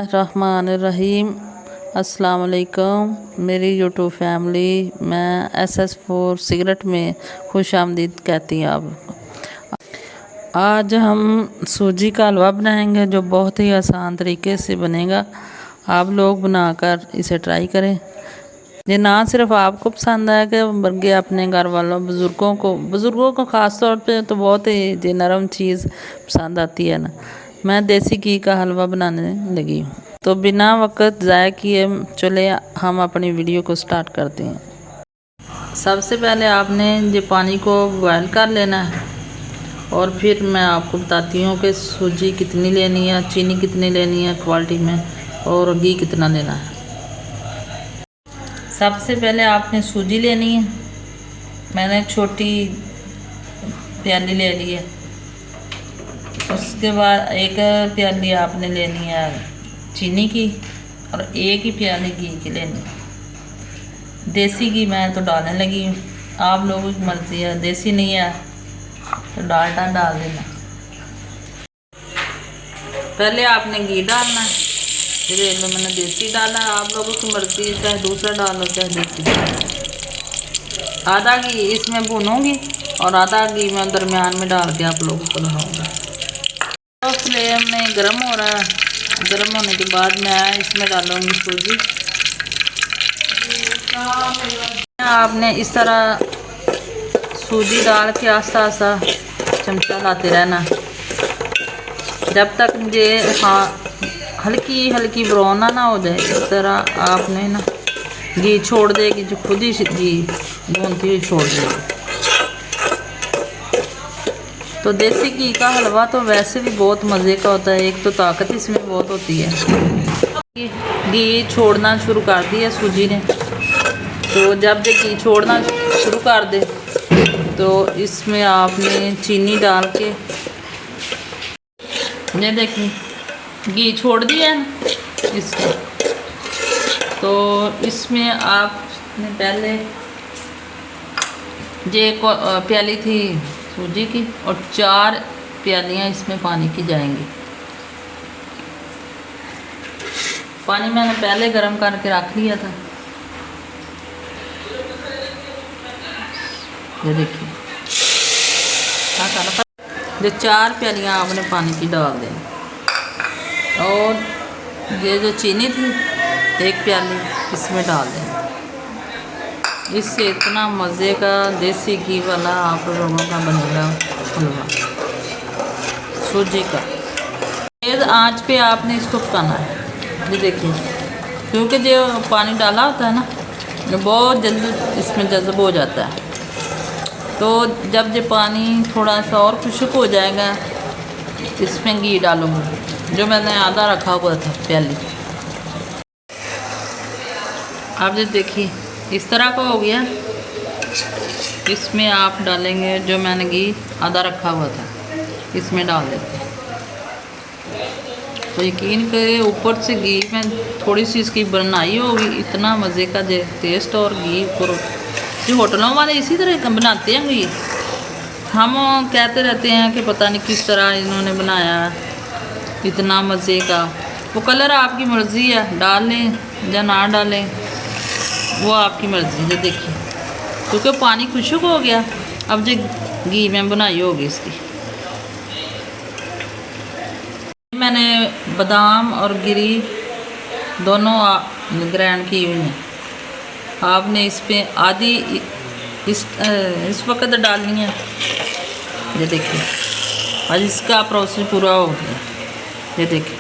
रहमानिर्रहीम। अस्सलाम वालेकुम मेरी यूट्यूब फैमिली। मैं SS4 सिगरेट में खुश आमदीद कहती हूँ आप। आज हम सूजी का हलवा बनाएंगे जो बहुत ही आसान तरीके से बनेगा। आप लोग बनाकर इसे ट्राई करें। ये ना सिर्फ आपको पसंद आएगा बल्कि अपने घर वालों बुज़ुर्गों को ख़ास तौर पे तो बहुत ही ये नरम चीज़ पसंद आती है ना। मैं देसी घी का हलवा बनाने लगी हूँ, तो बिना वक्त ज़ाया किए चले हम अपनी वीडियो को स्टार्ट करते हैं। सबसे पहले आपने ये पानी को बॉयल कर लेना है और फिर मैं आपको बताती हूँ कि सूजी कितनी लेनी है, चीनी कितनी लेनी है क्वालिटी में, और घी कितना लेना है। सबसे पहले आपने सूजी लेनी है। मैंने छोटी प्याली ले ली है। उसके बाद एक प्याली आपने लेनी है चीनी की और एक ही प्याली घी की लेनी है। देसी घी मैं तो डालने लगी हूँ, आप लोगों की मर्ज़ी है। देसी नहीं है तो डालडा डाल देना। पहले आपने घी डालना है। ये देख लो मैंने देसी डाला है, आप लोगों की मर्ज़ी है, चाहे दूसरा डालो चाहे देसी डालो। आधा घी इसमें भूनूंगी और आधा घी मैं दरमियान में डाल के आप लोगों को दिखाऊंगी। तो फ्लेम में गर्म हो रहा है। गर्म होने के बाद मैं इसमें डालूंगी सूजी। आपने इस तरह सूजी डाल के आस्ता आस्ता चमचा लाते रहना जब तक ये हल्की हल्की ब्राउन ना हो जाए। इस तरह आपने ना घी छोड़ देगी, जो खुद ही घी भूनती हुई छोड़ देगी। तो देसी घी का हलवा तो वैसे भी बहुत मज़े का होता है, एक तो ताकत इसमें बहुत होती है। घी छोड़ना शुरू कर दिया सूजी ने, तो जब ये घी छोड़ना शुरू कर दे तो इसमें आपने चीनी डाल के, ये देखिए घी छोड़ दिया इसमें। तो इसमें आपने पहले ये प्याली थी सूजी की और 4 प्यालियाँ इसमें पानी की जाएंगी। पानी मैंने पहले गर्म करके रख लिया था। ये देखिए ये 4 प्यालियाँ आपने पानी की डाल दें। और ये जो चीनी थी 1 प्याली इसमें डाल दें। इससे इतना मज़े का देसी घी वाला आप लोगों का बनेगा हलवा सूजी का। तेज़ आंच पे आपने इसको पकाना है। ये देखिए, क्योंकि जो पानी डाला होता है ना ये बहुत जल्दी इसमें जज़ब हो जाता है। तो जब ये पानी थोड़ा सा और खुश्क हो जाएगा इसमें घी डालूँगी जो मैंने आधा रखा हुआ था प्याली। आप ये देखिए इस तरह का हो गया। इसमें आप डालेंगे जो मैंने घी आधा रखा हुआ था, इसमें डाल देते हैं। तो यकीन करें ऊपर से घी में थोड़ी सी इसकी बनाई होगी, इतना मज़े का टेस्ट। और घी ऊपर जो होटलों वाले इसी तरह बनाते हैं घी। हम कहते रहते हैं कि पता नहीं किस तरह इन्होंने बनाया, इतना मज़े का। वो कलर आपकी मर्ज़ी है, डाल लें या ना डालें वो आपकी मर्ज़ी है। देखिए क्योंकि पानी खुश्क हो गया, अब जो घी में बनाई होगी इसकी। मैंने बादाम और गिरी दोनों ग्राइंड की हुई हैं। आपने इस पे आधी इस वक्त डालनी है। ये देखिए आज इसका प्रोसेस पूरा हो गया। ये देखिए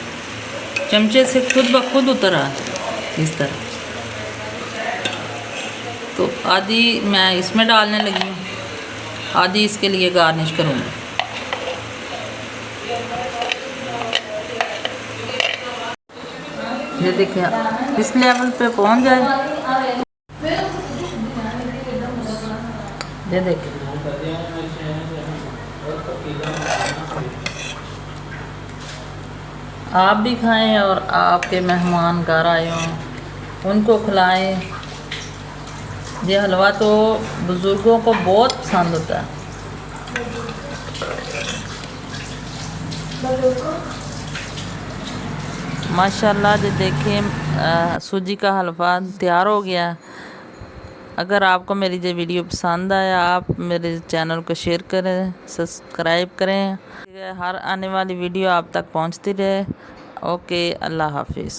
चमचे से खुद ब खुद उतर आ इस तरह। तो आधी मैं इसमें डालने लगी हूँ, आधी इसके लिए गार्निश करूँगी। ये देखिए इस लेवल पे पहुँच जाए। ये देखिए आप भी खाएं और आपके मेहमान घर आए हों उनको खिलाएं। ये हलवा तो बुज़ुर्गों को बहुत पसंद होता है। माशाल्लाह जी देखें सूजी का हलवा तैयार हो गया। अगर आपको मेरी ये वीडियो पसंद आया, आप मेरे चैनल को शेयर करें, सब्सक्राइब करें, हर आने वाली वीडियो आप तक पहुंचती रहे। ओके, अल्लाह हाफिज़।